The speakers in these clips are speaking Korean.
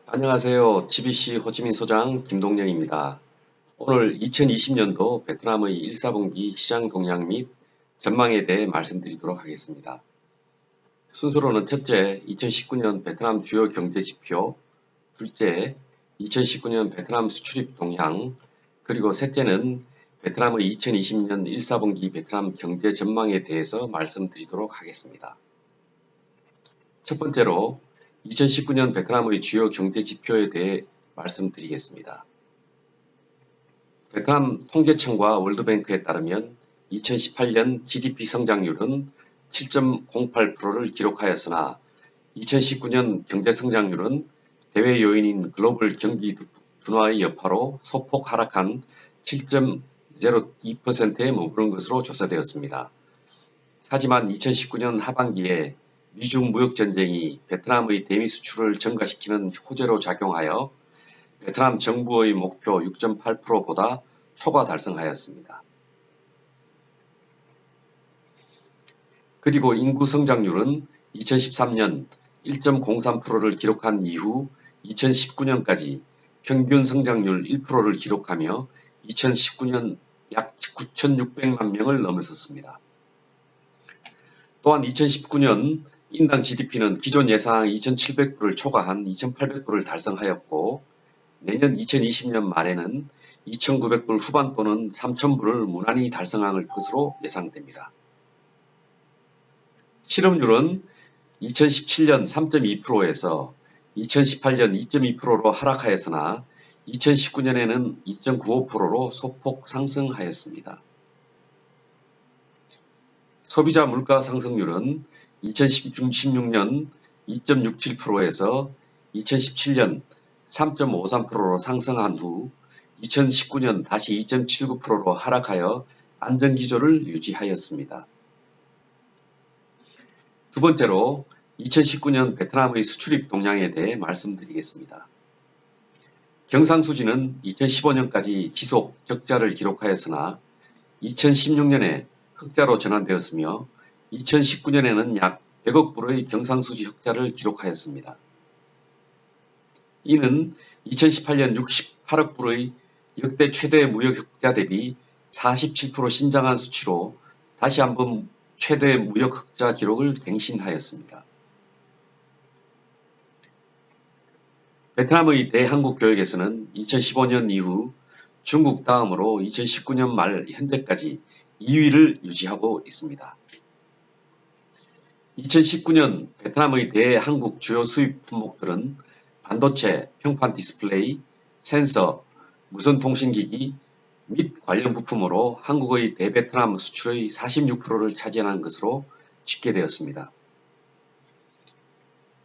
안녕하세요. GBC 호치민 소장 김동영입니다. 오늘 2020년도 베트남의 1, 4분기 시장 동향 및 전망에 대해 말씀드리도록 하겠습니다. 순서로는 첫째, 2019년 베트남 주요 경제 지표, 둘째, 2019년 베트남 수출입 동향, 그리고 셋째는 베트남의 2020년 1, 4분기 베트남 경제 전망에 대해서 말씀드리도록 하겠습니다. 첫 번째로 2019년 베트남의 주요 경제 지표에 대해 말씀드리겠습니다. 베트남 통계청과 월드뱅크에 따르면 2018년 GDP 성장률은 7.08%를 기록하였으나 2019년 경제 성장률은 대외 요인인 글로벌 경기 둔화의 여파로 소폭 하락한 7.02%에 머무른 것으로 조사되었습니다. 하지만 2019년 하반기에 미중 무역 전쟁이 베트남의 대미 수출을 증가시키는 호재로 작용하여 베트남 정부의 목표 6.8%보다 초과 달성하였습니다. 그리고 인구 성장률은 2013년 1.03%를 기록한 이후 2019년까지 평균 성장률 1%를 기록하며 2019년 약 9,600만 명을 넘어섰습니다. 또한 2019년 인당 GDP는 기존 예상 2,700불을 초과한 2,800불을 달성하였고 내년 2020년 말에는 2,900불 후반 또는 3,000불을 무난히 달성할 것으로 예상됩니다. 실업률은 2017년 3.2%에서 2018년 2.2%로 하락하였으나 2019년에는 2.95%로 소폭 상승하였습니다. 소비자 물가 상승률은 2016년 2.67%에서 2017년 3.53%로 상승한 후 2019년 다시 2.79%로 하락하여 안정기조를 유지하였습니다. 두 번째로 2019년 베트남의 수출입 동향에 대해 말씀드리겠습니다. 경상수지는 2015년까지 지속 적자를 기록하였으나 2016년에 흑자로 전환되었으며 2019년에는 약 100억 불의 경상수지 흑자를 기록하였습니다. 이는 2018년 68억 불의 역대 최대 무역 흑자 대비 47% 신장한 수치로 다시 한번 최대 무역 흑자 기록을 갱신하였습니다. 베트남의 대한국 교역에서는 2015년 이후 중국 다음으로 2019년 말 현재까지 2위를 유지하고 있습니다. 2019년 베트남의 대한국 주요 수입 품목들은 반도체, 평판 디스플레이, 센서, 무선통신기기 및 관련 부품으로 한국의 대베트남 수출의 46%를 차지하는 것으로 집계되었습니다.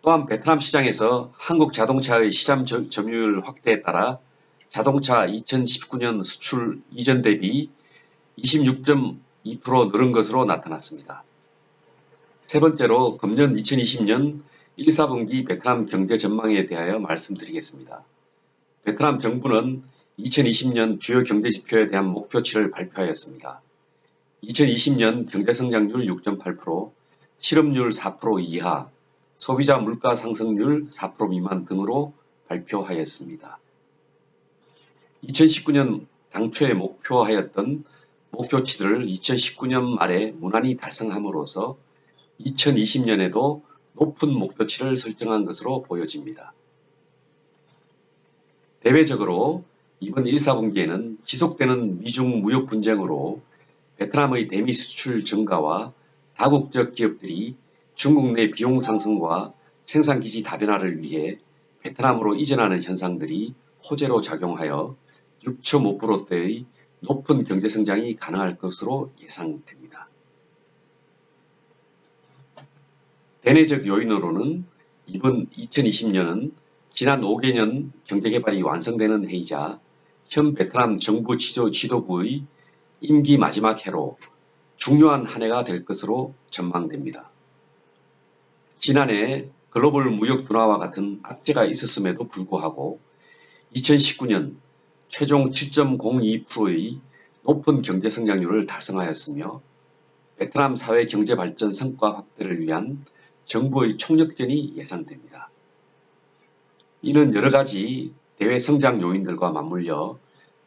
또한 베트남 시장에서 한국 자동차의 시장 점유율 확대에 따라 자동차 2019년 수출 이전 대비 26.2% 늘은 것으로 나타났습니다. 세 번째로 금년 2020년 1, 4분기 베트남 경제 전망에 대하여 말씀드리겠습니다. 베트남 정부는 2020년 주요 경제 지표에 대한 목표치를 발표하였습니다. 2020년 경제 성장률 6.8%, 실업률 4% 이하, 소비자 물가 상승률 4% 미만 등으로 발표하였습니다. 2019년 당초에 목표하였던 목표치들을 2019년 말에 무난히 달성함으로써 2020년에도 높은 목표치를 설정한 것으로 보여집니다. 대외적으로 이번 1, 4분기에는 지속되는 미중 무역 분쟁으로 베트남의 대미 수출 증가와 다국적 기업들이 중국 내 비용 상승과 생산기지 다변화를 위해 베트남으로 이전하는 현상들이 호재로 작용하여 6.5%대의 높은 경제성장이 가능할 것으로 예상됩니다. 대내적 요인으로는 이번 2020년은 지난 5개년 경제개발이 완성되는 해이자 현 베트남 정부 지도부의 임기 마지막 해로 중요한 한 해가 될 것으로 전망됩니다. 지난해 글로벌 무역 둔화와 같은 악재가 있었음에도 불구하고 2019년 최종 7.02%의 높은 경제 성장률을 달성하였으며 베트남 사회 경제 발전 성과 확대를 위한 정부의 총력전이 예상됩니다. 이는 여러 가지 대외 성장 요인들과 맞물려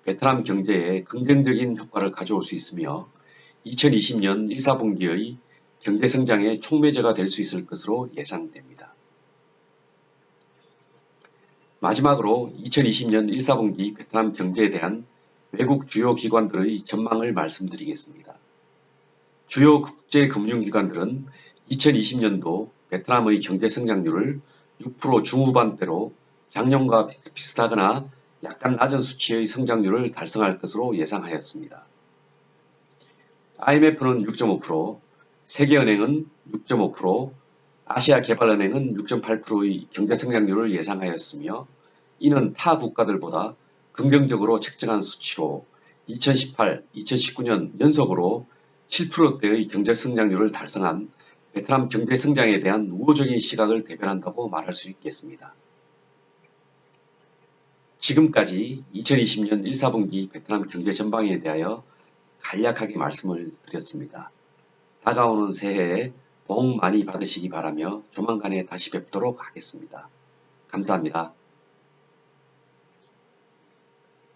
베트남 경제에 긍정적인 효과를 가져올 수 있으며 2020년 1, 4분기의 경제 성장의 촉매제가 될 수 있을 것으로 예상됩니다. 마지막으로 2020년 1, 4분기 베트남 경제에 대한 외국 주요 기관들의 전망을 말씀드리겠습니다. 주요 국제금융기관들은 2020년도 베트남의 경제 성장률을 6% 중후반대로 작년과 비슷하거나 약간 낮은 수치의 성장률을 달성할 것으로 예상하였습니다. IMF는 6.5%, 세계은행은 6.5%, 아시아개발은행은 6.8%의 경제 성장률을 예상하였으며 이는 타 국가들보다 긍정적으로 책정한 수치로 2018, 2019년 연속으로 7%대의 경제 성장률을 달성한 베트남 경제 성장에 대한 우호적인 시각을 대변한다고 말할 수 있겠습니다. 지금까지 2020년 1, 4분기 베트남 경제 전망에 대하여 간략하게 말씀을 드렸습니다. 다가오는 새해에 복 많이 받으시기 바라며 조만간에 다시 뵙도록 하겠습니다. 감사합니다.